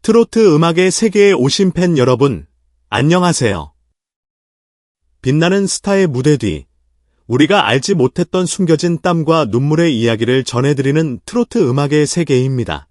트로트 음악의 세계에 오신 팬 여러분, 안녕하세요. 빛나는 스타의 무대 뒤, 우리가 알지 못했던 숨겨진 땀과 눈물의 이야기를 전해드리는 트로트 음악의 세계입니다.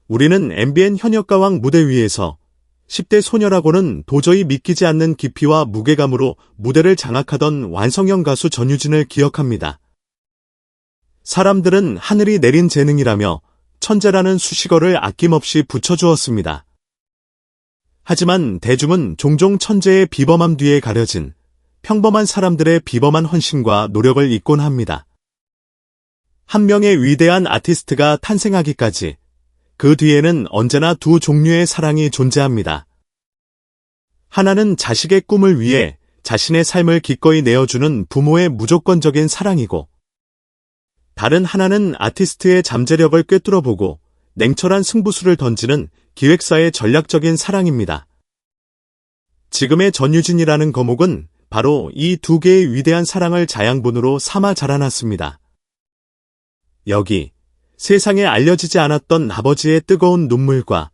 우리는 MBN 현역가왕 무대 위에서 10대 소녀라고는 도저히 믿기지 않는 깊이와 무게감으로 무대를 장악하던 완성형 가수 전유진을 기억합니다. 사람들은 하늘이 내린 재능이라며 천재라는 수식어를 아낌없이 붙여주었습니다. 하지만 대중은 종종 천재의 비범함 뒤에 가려진 평범한 사람들의 비범한 헌신과 노력을 잊곤 합니다. 한 명의 위대한 아티스트가 탄생하기까지 그 뒤에는 언제나 두 종류의 사랑이 존재합니다. 하나는 자식의 꿈을 위해 자신의 삶을 기꺼이 내어주는 부모의 무조건적인 사랑이고, 다른 하나는 아티스트의 잠재력을 꿰뚫어보고 냉철한 승부수를 던지는 기획사의 전략적인 사랑입니다. 지금의 전유진이라는 거목은 바로 이 두 개의 위대한 사랑을 자양분으로 삼아 자라났습니다. 여기 세상에 알려지지 않았던 아버지의 뜨거운 눈물과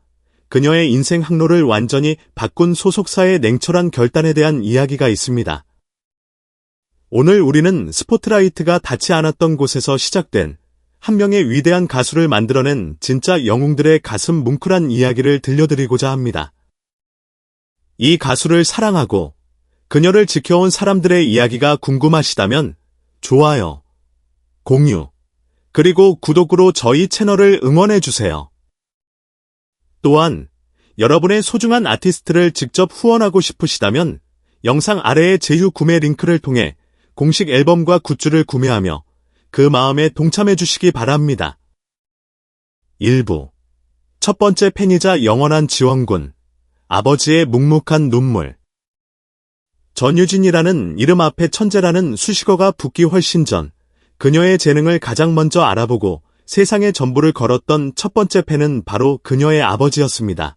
그녀의 인생 항로를 완전히 바꾼 소속사의 냉철한 결단에 대한 이야기가 있습니다. 오늘 우리는 스포트라이트가 닿지 않았던 곳에서 시작된 한 명의 위대한 가수를 만들어낸 진짜 영웅들의 가슴 뭉클한 이야기를 들려드리고자 합니다. 이 가수를 사랑하고 그녀를 지켜온 사람들의 이야기가 궁금하시다면 좋아요, 공유, 그리고 구독으로 저희 채널을 응원해주세요. 또한 여러분의 소중한 아티스트를 직접 후원하고 싶으시다면 영상 아래의 제휴 구매 링크를 통해 공식 앨범과 굿즈를 구매하며 그 마음에 동참해 주시기 바랍니다. 1부 첫 번째 팬이자 영원한 지원군, 아버지의 묵묵한 눈물. 전유진이라는 이름 앞에 천재라는 수식어가 붙기 훨씬 전 그녀의 재능을 가장 먼저 알아보고 세상의 전부를 걸었던 첫 번째 팬은 바로 그녀의 아버지였습니다.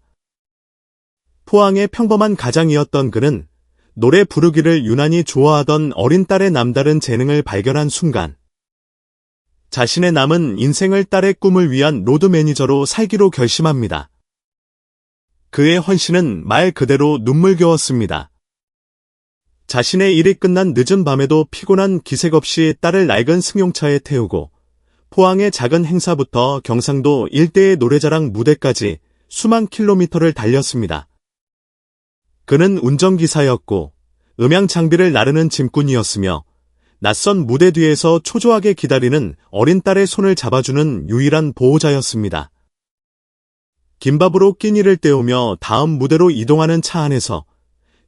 포항의 평범한 가장이었던 그는 노래 부르기를 유난히 좋아하던 어린 딸의 남다른 재능을 발견한 순간 자신의 남은 인생을 딸의 꿈을 위한 로드 매니저로 살기로 결심합니다. 그의 헌신은 말 그대로 눈물겨웠습니다. 자신의 일이 끝난 늦은 밤에도 피곤한 기색 없이 딸을 낡은 승용차에 태우고 포항의 작은 행사부터 경상도 일대의 노래자랑 무대까지 수만 킬로미터를 달렸습니다. 그는 운전기사였고 음향 장비를 나르는 짐꾼이었으며 낯선 무대 뒤에서 초조하게 기다리는 어린 딸의 손을 잡아주는 유일한 보호자였습니다. 김밥으로 끼니를 때우며 다음 무대로 이동하는 차 안에서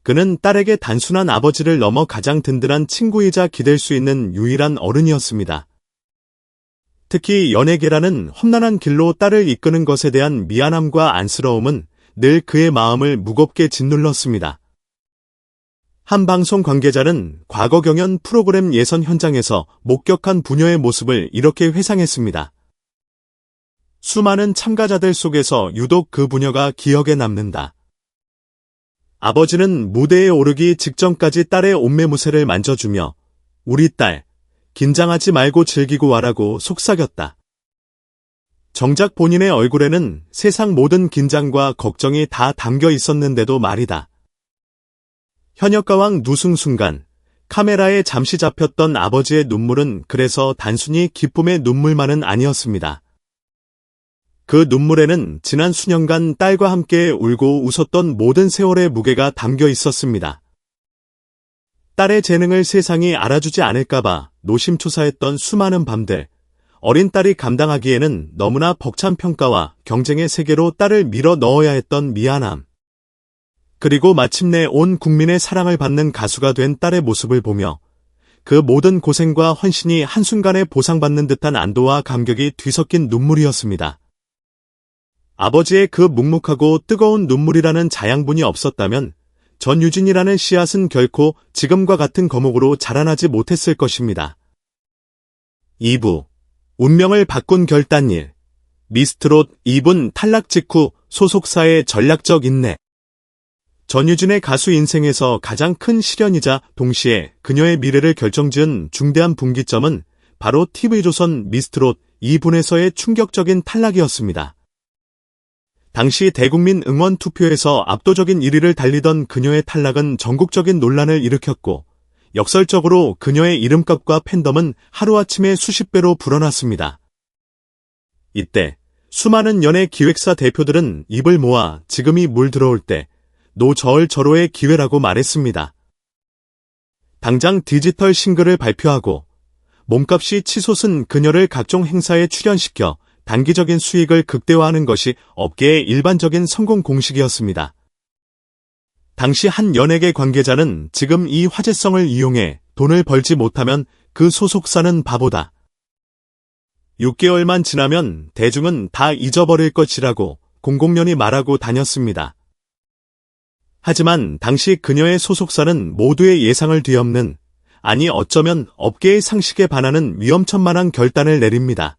그는 딸에게 단순한 아버지를 넘어 가장 든든한 친구이자 기댈 수 있는 유일한 어른이었습니다. 특히 연예계라는 험난한 길로 딸을 이끄는 것에 대한 미안함과 안쓰러움은 늘 그의 마음을 무겁게 짓눌렀습니다. 한 방송 관계자는 과거 경연 프로그램 예선 현장에서 목격한 부녀의 모습을 이렇게 회상했습니다. 수많은 참가자들 속에서 유독 그 부녀가 기억에 남는다. 아버지는 무대에 오르기 직전까지 딸의 옷매무새를 만져주며 우리 딸, 긴장하지 말고 즐기고 와라고 속삭였다. 정작 본인의 얼굴에는 세상 모든 긴장과 걱정이 다 담겨 있었는데도 말이다. 현역가왕 누승 순간 카메라에 잠시 잡혔던 아버지의 눈물은 그래서 단순히 기쁨의 눈물만은 아니었습니다. 그 눈물에는 지난 수년간 딸과 함께 울고 웃었던 모든 세월의 무게가 담겨 있었습니다. 딸의 재능을 세상이 알아주지 않을까봐 노심초사했던 수많은 밤들, 어린 딸이 감당하기에는 너무나 벅찬 평가와 경쟁의 세계로 딸을 밀어 넣어야 했던 미안함. 그리고 마침내 온 국민의 사랑을 받는 가수가 된 딸의 모습을 보며 그 모든 고생과 헌신이 한순간에 보상받는 듯한 안도와 감격이 뒤섞인 눈물이었습니다. 아버지의 그 묵묵하고 뜨거운 눈물이라는 자양분이 없었다면 전유진이라는 씨앗은 결코 지금과 같은 거목으로 자라나지 못했을 것입니다. 2부 운명을 바꾼 결단일, 미스트롯 2분 탈락 직후 소속사의 전략적 인내. 전유진의 가수 인생에서 가장 큰 시련이자 동시에 그녀의 미래를 결정지은 중대한 분기점은 바로 TV조선 미스트롯 2분에서의 충격적인 탈락이었습니다. 당시 대국민 응원 투표에서 압도적인 1위를 달리던 그녀의 탈락은 전국적인 논란을 일으켰고 역설적으로 그녀의 이름값과 팬덤은 하루아침에 수십 배로 불어났습니다. 이때 수많은 연예 기획사 대표들은 입을 모아 지금이 물 들어올 때 노저얼저로의 기회라고 말했습니다. 당장 디지털 싱글을 발표하고 몸값이 치솟은 그녀를 각종 행사에 출연시켜 단기적인 수익을 극대화하는 것이 업계의 일반적인 성공 공식이었습니다. 당시 한 연예계 관계자는 지금 이 화제성을 이용해 돈을 벌지 못하면 그 소속사는 바보다. 6개월만 지나면 대중은 다 잊어버릴 것이라고 공공연히 말하고 다녔습니다. 하지만 당시 그녀의 소속사는 모두의 예상을 뒤엎는, 아니 어쩌면 업계의 상식에 반하는 위험천만한 결단을 내립니다.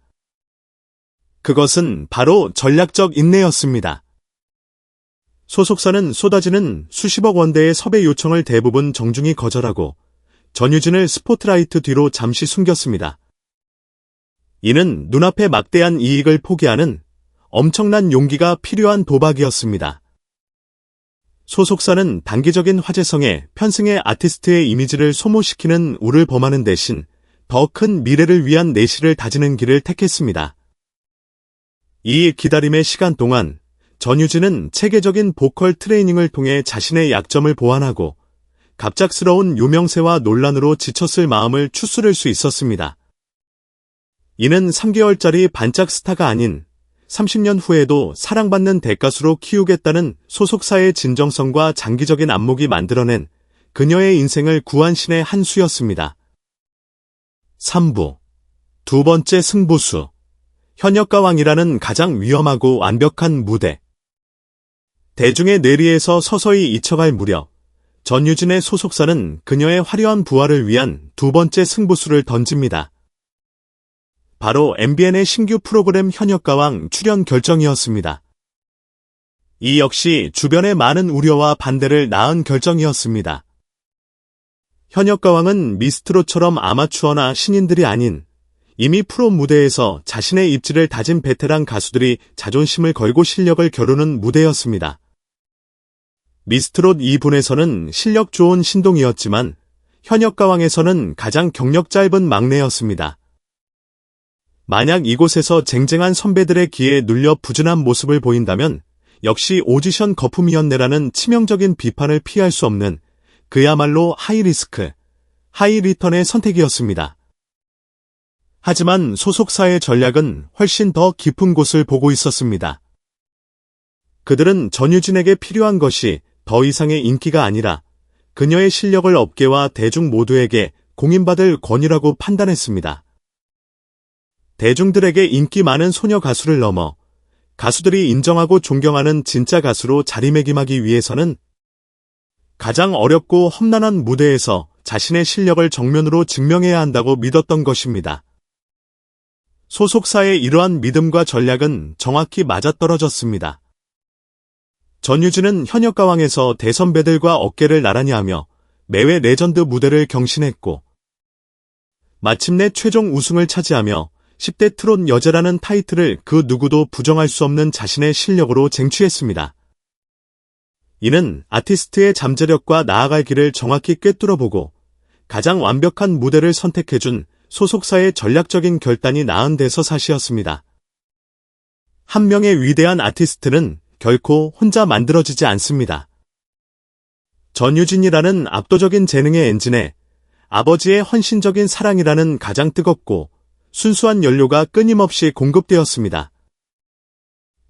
그것은 바로 전략적 인내였습니다. 소속사는 쏟아지는 수십억 원대의 섭외 요청을 대부분 정중히 거절하고 전유진을 스포트라이트 뒤로 잠시 숨겼습니다. 이는 눈앞의 막대한 이익을 포기하는 엄청난 용기가 필요한 도박이었습니다. 소속사는 단기적인 화제성에 편승의 아티스트의 이미지를 소모시키는 우를 범하는 대신 더 큰 미래를 위한 내실을 다지는 길을 택했습니다. 이 기다림의 시간 동안 전유진은 체계적인 보컬 트레이닝을 통해 자신의 약점을 보완하고 갑작스러운 유명세와 논란으로 지쳤을 마음을 추스를 수 있었습니다. 이는 3개월짜리 반짝 스타가 아닌 30년 후에도 사랑받는 대가수로 키우겠다는 소속사의 진정성과 장기적인 안목이 만들어낸 그녀의 인생을 구한 신의 한 수였습니다. 3부 두 번째 승부수 현역가왕이라는 가장 위험하고 완벽한 무대. 대중의 뇌리에서 서서히 잊혀갈 무렵 전유진의 소속사는 그녀의 화려한 부활을 위한 두 번째 승부수를 던집니다. 바로 MBN의 신규 프로그램 현역가왕 출연 결정이었습니다. 이 역시 주변의 많은 우려와 반대를 낳은 결정이었습니다. 현역가왕은 미스트롯처럼 아마추어나 신인들이 아닌 이미 프로 무대에서 자신의 입지를 다진 베테랑 가수들이 자존심을 걸고 실력을 겨루는 무대였습니다. 미스트롯 2분에서는 실력 좋은 신동이었지만 현역가왕에서는 가장 경력 짧은 막내였습니다. 만약 이곳에서 쟁쟁한 선배들의 기에 눌려 부진한 모습을 보인다면 역시 오디션 거품이었네라는 치명적인 비판을 피할 수 없는 그야말로 하이리스크, 하이리턴의 선택이었습니다. 하지만 소속사의 전략은 훨씬 더 깊은 곳을 보고 있었습니다. 그들은 전유진에게 필요한 것이 더 이상의 인기가 아니라 그녀의 실력을 업계와 대중 모두에게 공인받을 권위라고 판단했습니다. 대중들에게 인기 많은 소녀 가수를 넘어 가수들이 인정하고 존경하는 진짜 가수로 자리매김하기 위해서는 가장 어렵고 험난한 무대에서 자신의 실력을 정면으로 증명해야 한다고 믿었던 것입니다. 소속사의 이러한 믿음과 전략은 정확히 맞아떨어졌습니다. 전유진은 현역가왕에서 대선배들과 어깨를 나란히 하며 매회 레전드 무대를 경신했고 마침내 최종 우승을 차지하며 10대 트롯 여제라는 타이틀을 그 누구도 부정할 수 없는 자신의 실력으로 쟁취했습니다. 이는 아티스트의 잠재력과 나아갈 길을 정확히 꿰뚫어보고 가장 완벽한 무대를 선택해준 소속사의 전략적인 결단이 낳은 데서사시였습니다. 한 명의 위대한 아티스트는 결코 혼자 만들어지지 않습니다. 전유진이라는 압도적인 재능의 엔진에 아버지의 헌신적인 사랑이라는 가장 뜨겁고 순수한 연료가 끊임없이 공급되었습니다.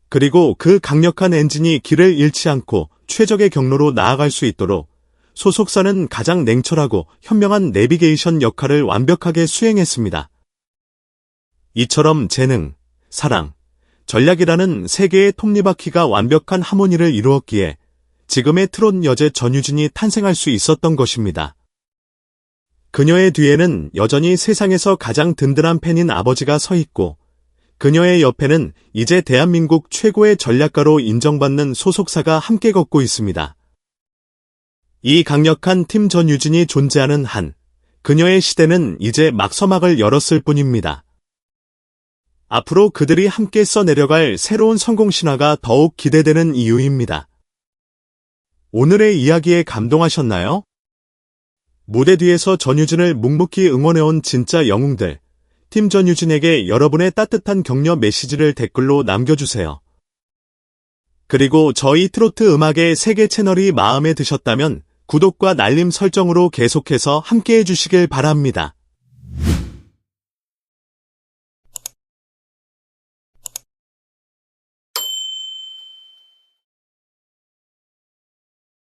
그리고 그 강력한 엔진이 길을 잃지 않고 최적의 경로로 나아갈 수 있도록 소속사는 가장 냉철하고 현명한 내비게이션 역할을 완벽하게 수행했습니다. 이처럼 재능, 사랑, 전략이라는 세 개의 톱니바퀴가 완벽한 하모니를 이루었기에 지금의 트롯 여제 전유진이 탄생할 수 있었던 것입니다. 그녀의 뒤에는 여전히 세상에서 가장 든든한 팬인 아버지가 서 있고 그녀의 옆에는 이제 대한민국 최고의 전략가로 인정받는 소속사가 함께 걷고 있습니다. 이 강력한 팀 전유진이 존재하는 한 그녀의 시대는 이제 막 서막을 열었을 뿐입니다. 앞으로 그들이 함께 써내려갈 새로운 성공 신화가 더욱 기대되는 이유입니다. 오늘의 이야기에 감동하셨나요? 무대 뒤에서 전유진을 묵묵히 응원해온 진짜 영웅들, 팀 전유진에게 여러분의 따뜻한 격려 메시지를 댓글로 남겨주세요. 그리고 저희 트로트 음악의 세계 채널이 마음에 드셨다면 구독과 알림 설정으로 계속해서 함께해 주시길 바랍니다.